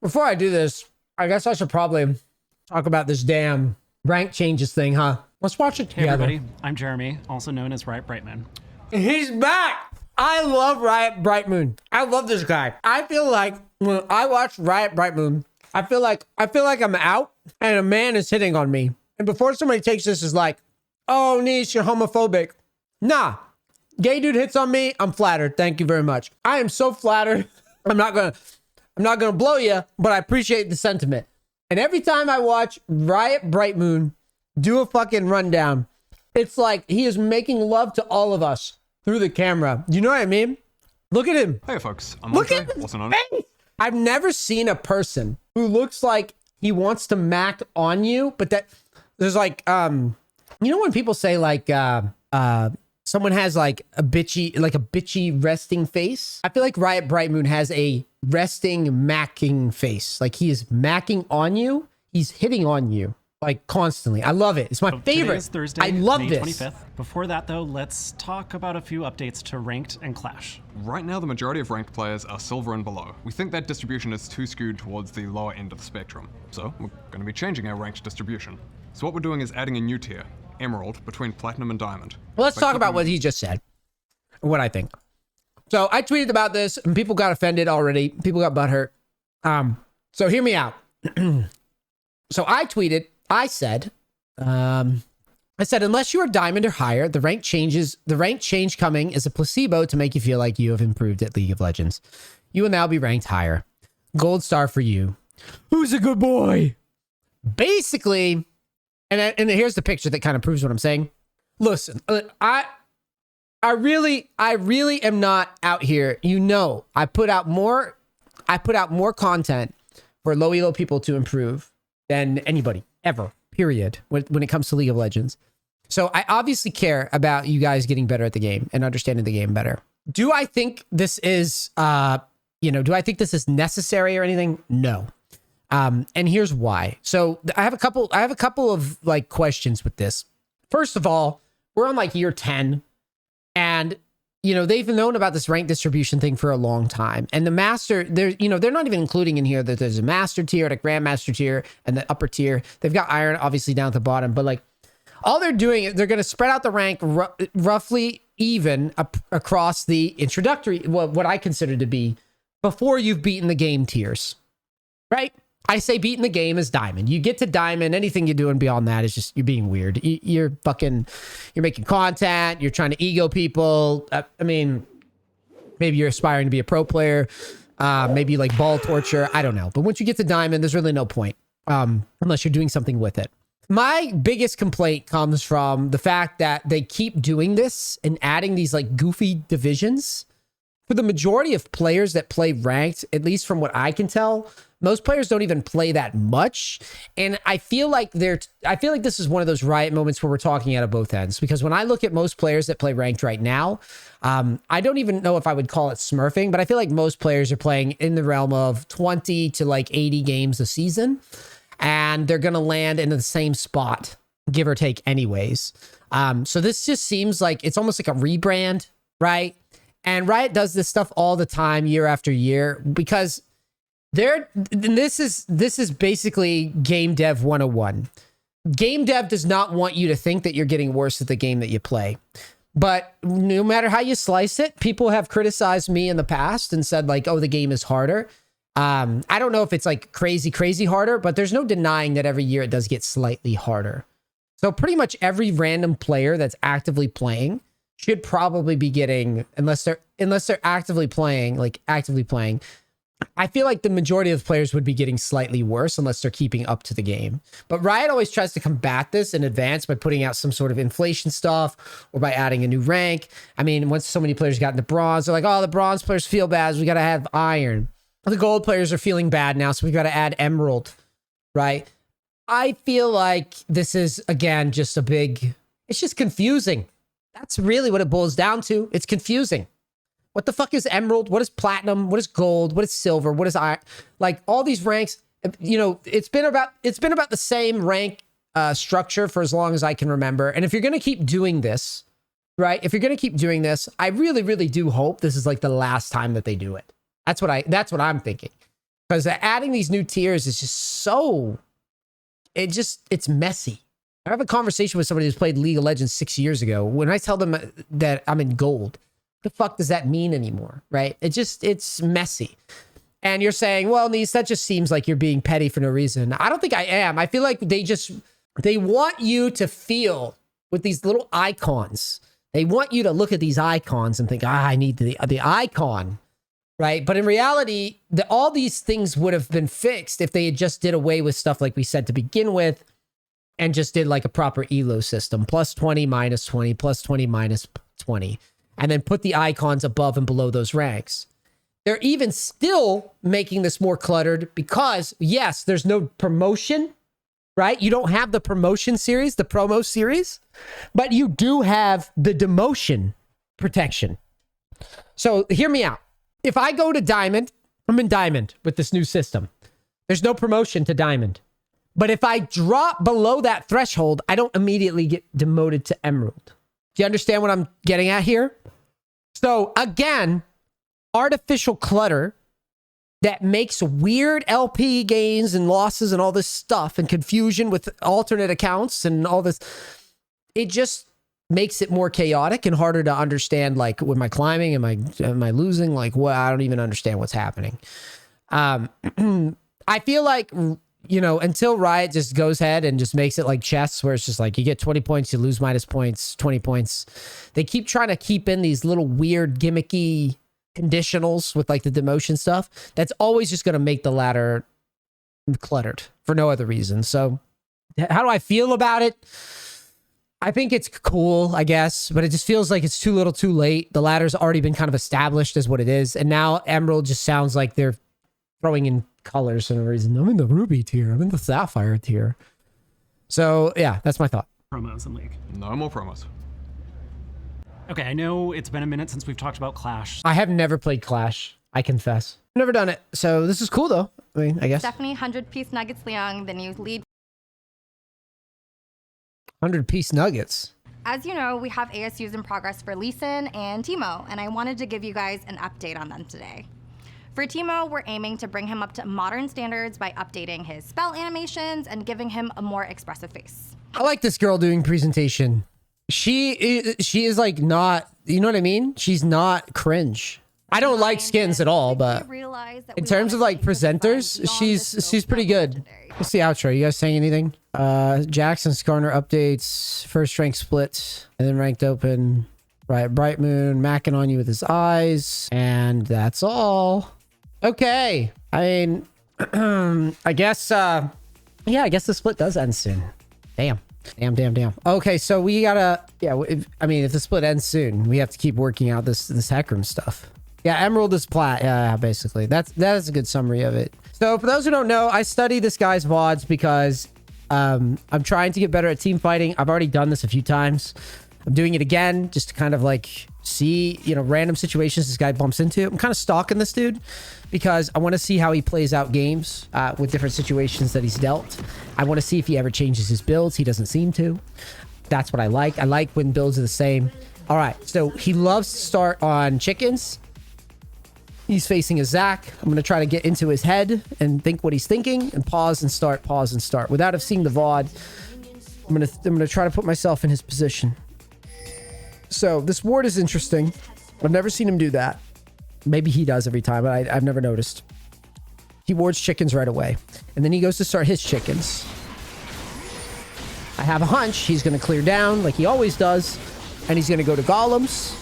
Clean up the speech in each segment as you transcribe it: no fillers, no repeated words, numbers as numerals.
Before I do this, I guess I should probably talk about this damn rank changes thing, huh? Let's watch it Hey together. everybody, I'm Jeremy, also known as Riot Brightmoon. He's back! I love Riot Brightmoon. I love this guy. I feel like when I watch Riot Brightmoon, I feel like I'm out and a man is hitting on me. And before somebody takes this as like, oh, NEACE, you're homophobic. Nah. Gay dude hits on me, I'm flattered. Thank you very much. I am so flattered. I'm not gonna blow you, but I appreciate the sentiment. And every time I watch Riot Brightmoon do a fucking rundown, it's like he is making love to all of us through the camera. You know what I mean? Look at him. Hey folks, I'm Look Andre, at his also known. face. I've never seen a person who looks like he wants to mac on you, but that there's like, you know when people say like, someone has like a bitchy resting face? I feel like Riot Brightmoon has a resting macking face. Like he is macking on you. He's hitting on you like constantly. I love it. It's my Today favorite. is Thursday, I love May this. 25th. Before that though, let's talk about a few updates to Ranked and Clash. Right now, the majority of ranked players are silver and below. We think that distribution is too skewed towards the lower end of the spectrum. So we're going to be changing our ranked distribution. So what we're doing is adding a new tier, Emerald, between Platinum and Diamond. Well, let's By talk about clicking- what he just said. What I think. So I tweeted about this and people got offended already. People got butthurt. So hear me out. So I tweeted, I said, unless you are diamond or higher, the rank change coming is a placebo to make you feel like you have improved at League of Legends. You will now be ranked higher. Gold star for you. Who's a good boy? Basically, and here's the picture that kind of proves what I'm saying. Listen, I really am not out here. You know, I put out more content for low elo people to improve than anybody ever, period, when it comes to League of Legends. So I obviously care about you guys getting better at the game and understanding the game better. Do I think this is, do I think this is necessary or anything? No. And here's why. So I have a couple of like questions with this. First of all, we're on like year 10 and they've known about this rank distribution thing for a long time. And the master, they're not even including in here that there's a master tier, a grandmaster tier, and the upper tier. They've got iron obviously down at the bottom, but like all they're doing is they're going to spread out the rank roughly even across the introductory, what I consider to be before you've beaten the game tiers, right? I say beating the game is diamond. You get to diamond, anything you're doing beyond that is just, you're being weird. You're making content. You're trying to ego people. I mean, maybe you're aspiring to be a pro player. Maybe you like ball torture. I don't know. But once you get to diamond, there's really no point unless you're doing something with it. My biggest complaint comes from the fact that they keep doing this and adding these like goofy divisions. For the majority of players that play ranked, at least from what I can tell, most players don't even play that much. And I feel like this is one of those Riot moments where we're talking out of both ends. Because when I look at most players that play ranked right now, I don't even know if I would call it smurfing, but I feel like most players are playing in the realm of 20 to like 80 games a season. And they're going to land in the same spot, give or take anyways. So this just seems like it's almost like a rebrand, right? And Riot does this stuff all the time, year after year, because this is basically game dev 101. Game dev does not want you to think that you're getting worse at the game that you play. But no matter how you slice it, people have criticized me in the past and said like, oh, the game is harder. I don't know if it's like crazy harder, but there's no denying that every year it does get slightly harder. So pretty much every random player that's actively playing should probably be getting, unless they're actively playing, I feel like the majority of players would be getting slightly worse unless they're keeping up to the game. But Riot always tries to combat this in advance by putting out some sort of inflation stuff or by adding a new rank. I mean, once so many players got into bronze, they're like, oh, the bronze players feel bad, so we got to have iron. The gold players are feeling bad now, so we've got to add emerald, right? I feel like this is, again, just it's just confusing. That's really what it boils down to. It's confusing. What the fuck is emerald? What is platinum? What is gold? What is silver? What is iron? Like all these ranks, it's been about the same rank structure for as long as I can remember. And if you're going to keep doing this, right? If you're going to keep doing this, I really, really do hope this is like the last time that they do it. That's what I'm thinking. Because adding these new tiers is just so... It's messy. I have a conversation with somebody who's played League of Legends 6 years ago. When I tell them that I'm in gold, what the fuck does that mean anymore, right? It's messy. And you're saying, well, NEACE, that just seems like you're being petty for no reason. I don't think I am. I feel like they want you to feel with these little icons. They want you to look at these icons and think, I need the icon, right? But in reality, all these things would have been fixed if they had just did away with stuff like we said to begin with and just did like a proper ELO system, plus 20, minus 20, plus 20, minus 20, and then put the icons above and below those ranks. They're even still making this more cluttered because, yes, there's no promotion, right? You don't have the promotion series, the promo series, but you do have the demotion protection. So hear me out. If I go to Diamond, I'm in Diamond with this new system. There's no promotion to Diamond. But if I drop below that threshold, I don't immediately get demoted to Emerald. Do you understand what I'm getting at here? So again, artificial clutter that makes weird LP gains and losses and all this stuff and confusion with alternate accounts and all this. It just makes it more chaotic and harder to understand. Like, with my climbing, am I losing? Like, well, I don't even understand what's happening. I feel like, you know, until Riot just goes ahead and just makes it like chess, where it's just like you get 20 points, you lose minus points, 20 points. They keep trying to keep in these little weird gimmicky conditionals with like the demotion stuff. That's always just going to make the ladder cluttered for no other reason. So how do I feel about it? I think it's cool, I guess, but it just feels like it's too little too late. The ladder's already been kind of established as what it is. And now Emerald just sounds like they're throwing in colors for no reason. I'm in the Ruby tier. I'm in the Sapphire tier. So yeah, that's my thought. Promos in League. No more promos. Okay, I know it's been a minute since we've talked about Clash. I have never played Clash, I confess. Never done it. So this is cool though. I mean, I guess. Stephanie 100-piece Nuggets Leung, the new lead. 100-piece nuggets. As you know, we have ASUs in progress for Lee Sin and Teemo, and I wanted to give you guys an update on them today. For Teemo, we're aiming to bring him up to modern standards by updating his spell animations and giving him a more expressive face. I like this girl doing presentation. She is like not, you know what I mean? She's not cringe. I don't like skins at all, but in terms of like presenters, she's pretty good. What's the outro? You guys saying anything? Jackson's Corner updates, first rank split, and then ranked open. Riot Brightmoon macking on you with his eyes, and that's all. Okay. I mean, I guess, yeah, I guess the split does end soon. Damn. Okay, so we gotta, yeah, if the split ends soon, we have to keep working out this Hecarim stuff. Yeah, Emerald is plat. Yeah, basically. That is a good summary of it. So for those who don't know, I study this guy's VODs because I'm trying to get better at team fighting. I've already done this a few times. I'm doing it again just to kind of like see, you know, random situations this guy bumps into. I'm kind of stalking this dude because I want to see how he plays out games with different situations that he's dealt. I want to see if he ever changes his builds. He doesn't seem to. That's what I like. I like when builds are the same. All right, so he loves to start on chickens. He's facing a Zac. I'm going to try to get into his head and think what he's thinking and pause and start. Without have seeing the VOD, I'm going to try to put myself in his position. So this ward is interesting. I've never seen him do that. Maybe he does every time, but I've never noticed. He wards chickens right away. And then he goes to start his chickens. I have a hunch he's going to clear down like he always does. And he's going to go to golems.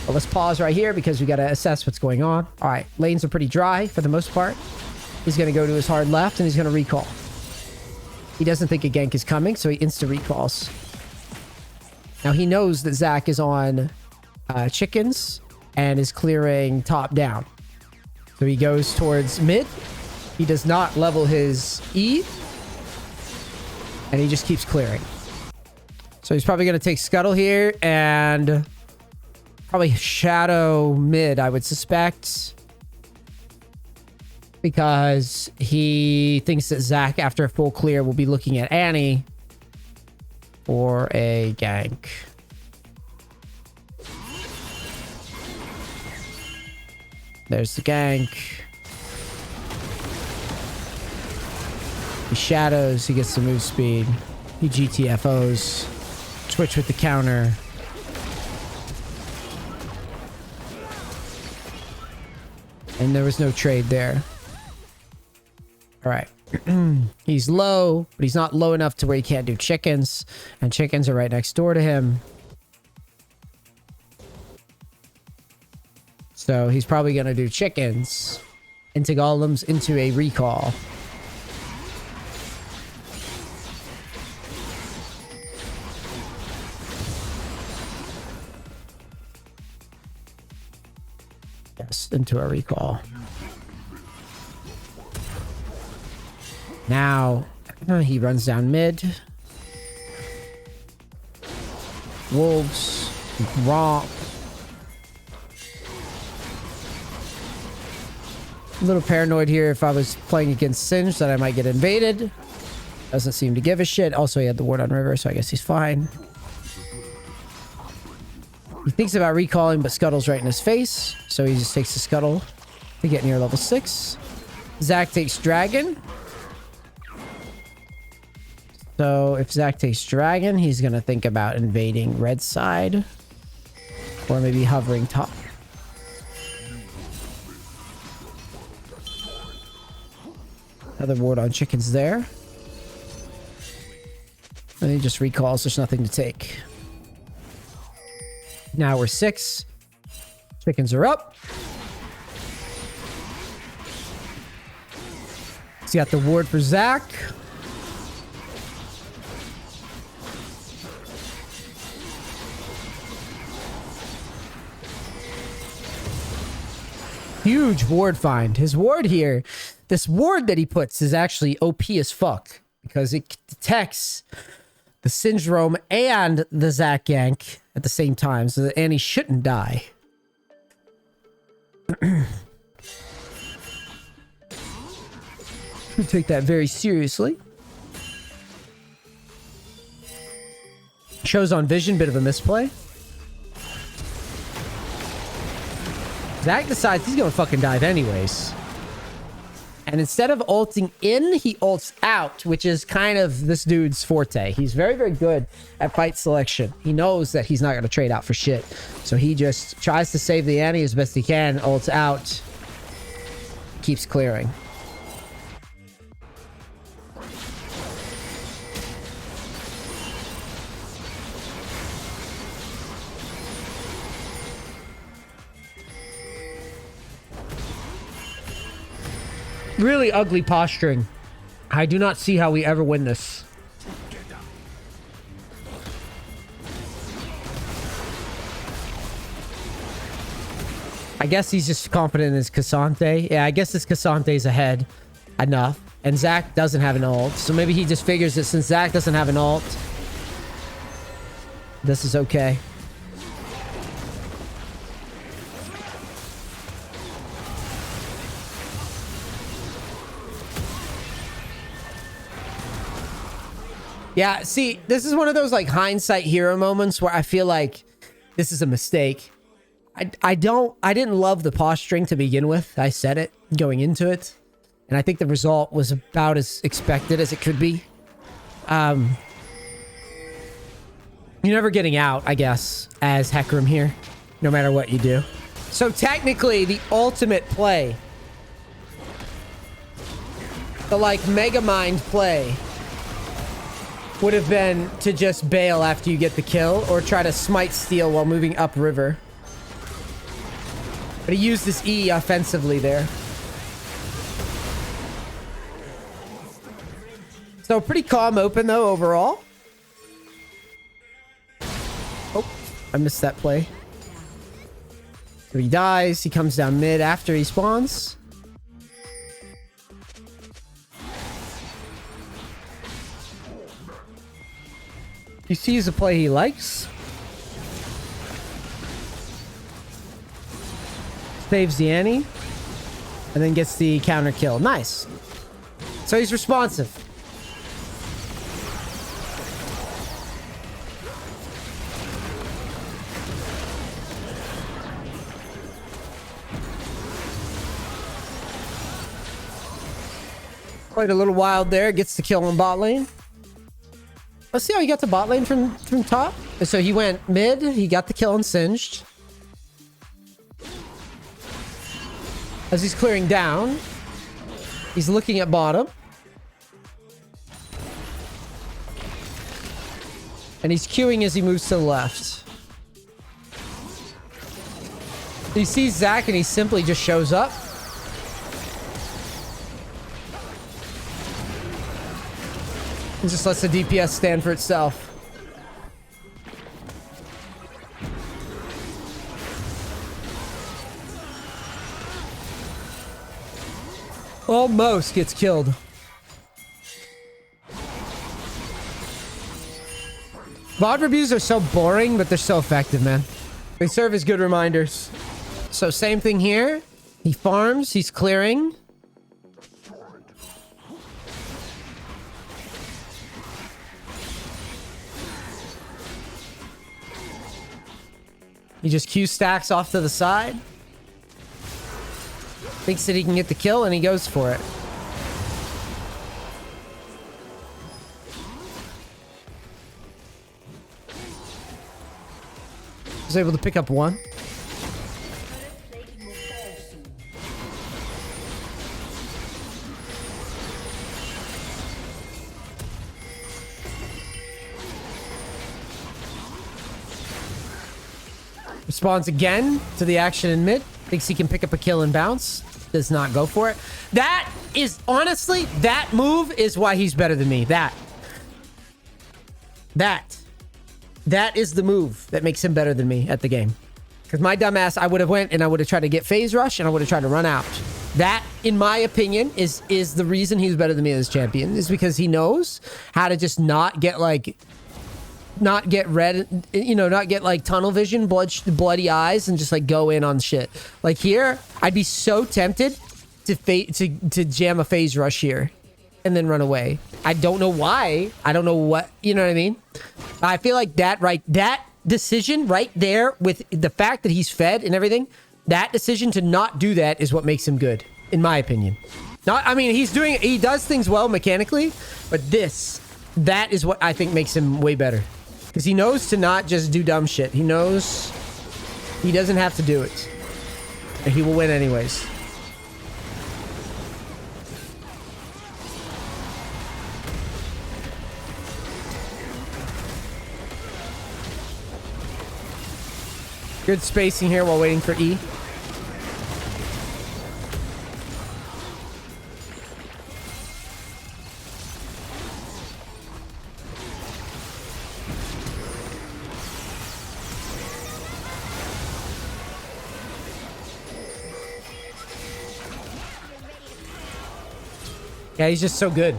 Well, let's pause right here because we got to assess what's going on. All right, lanes are pretty dry for the most part. He's going to go to his hard left and he's going to recall. He doesn't think a gank is coming, so he insta-recalls. Now he knows that Zac is on chickens and is clearing top down. So he goes towards mid. He does not level his E. And he just keeps clearing. So he's probably going to take Scuttle here and probably Shadow mid, I would suspect. Because he thinks that Zac, after a full clear, will be looking at Annie for a gank. There's the gank. He shadows. He gets the move speed. He GTFOs. Twitch with the counter. And there was no trade there. All right. He's low, but he's not low enough to where he can't do chickens. And chickens are right next door to him. So he's probably going to do chickens into golems into a recall. Yes, into a recall. Now, he runs down mid. Wolves. Romp. A little paranoid here if I was playing against Singe that I might get invaded. Doesn't seem to give a shit. Also, he had the ward on river, so I guess he's fine. He thinks about recalling, but Scuttle's right in his face. So he just takes the Scuttle to get near level 6. Zac takes Dragon. So if Zac takes Dragon, he's going to think about invading red side. Or maybe hovering top. Another ward on chickens there. And he just recalls. There's nothing to take. Now we're 6. Chickens are up. He's got the ward for Zac. Huge ward find. His ward here, this ward that he puts is actually OP as fuck because it detects the Syndrome and the Zac gank at the same time, so that Annie shouldn't die. We take that very seriously. Shows on vision, bit of a misplay. Zac decides he's gonna fucking dive anyways. And instead of ulting in, he ults out, which is kind of this dude's forte. He's very, very good at fight selection. He knows that he's not gonna trade out for shit. So he just tries to save the Annie as best he can, ults out, keeps clearing. Really ugly posturing. I do not see how we ever win this. I guess he's just confident in his Cassante. Yeah, I guess his Cassante's ahead enough. And Zac doesn't have an ult. So maybe he just figures that since Zac doesn't have an ult, this is okay. Yeah, see, this is one of those like hindsight hero moments where I feel like this is a mistake. I didn't love the posturing to begin with. I said it going into it. And I think the result was about as expected as it could be. You're never getting out, I guess, as Hecarim here, no matter what you do. So technically, the ultimate play, the like Mega Mind play, would have been to just bail after you get the kill or try to smite steal while moving upriver. But he used his E offensively there. So pretty calm open though overall. Oh, I missed that play. So he dies. He comes down mid after he spawns. He sees a play he likes. Saves the Annie. And then gets the counter kill. Nice. So he's responsive. Played a little wild there. Gets the kill on bot lane. Let's see how he got to bot lane from top. So he went mid. He got the kill on Singed. As he's clearing down, he's looking at bottom. And he's queuing as he moves to the left. He sees Zac and he simply just shows up. And just lets the DPS stand for itself. Almost gets killed. VOD reviews are so boring, but they're so effective, man. They serve as good reminders. So same thing here. He farms, he's clearing. He just Q stacks off to the side. Thinks that he can get the kill, and he goes for it. Was able to pick up one. Responds again to the action in mid. Thinks he can pick up a kill and bounce. Does not go for it. That is, honestly, that move is why he's better than me. That is the move that makes him better than me at the game. Because my dumbass, I would have went and I would have tried to get phase rush and I would have tried to run out. That, in my opinion, is the reason he's better than me as champion. Is because he knows how to just not get like... not get red, you know, not get like tunnel vision, bloody eyes, and just like go in on shit. Like here, I'd be so tempted to jam a phase rush here and then run away. I don't know why. I don't know what, you know what I mean? I feel like that decision right there with the fact that he's fed and everything, that decision to not do that is what makes him good, in my opinion. Not, I mean, he does things well mechanically, but that is what I think makes him way better. Because he knows to not just do dumb shit. He knows he doesn't have to do it. And he will win anyways. Good spacing here while waiting for E. Yeah, he's just so good.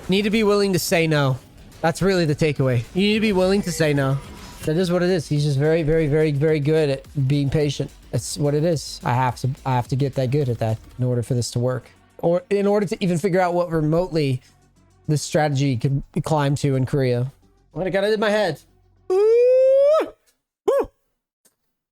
Need to be willing to say no. That's really the takeaway. You need to be willing to say no. That is what it is. He's just very, very, very, very good at being patient. That's what it is. I have to get that good at that in order for this to work. Or in order to even figure out what remotely this strategy could climb to in Korea. I got it in my head.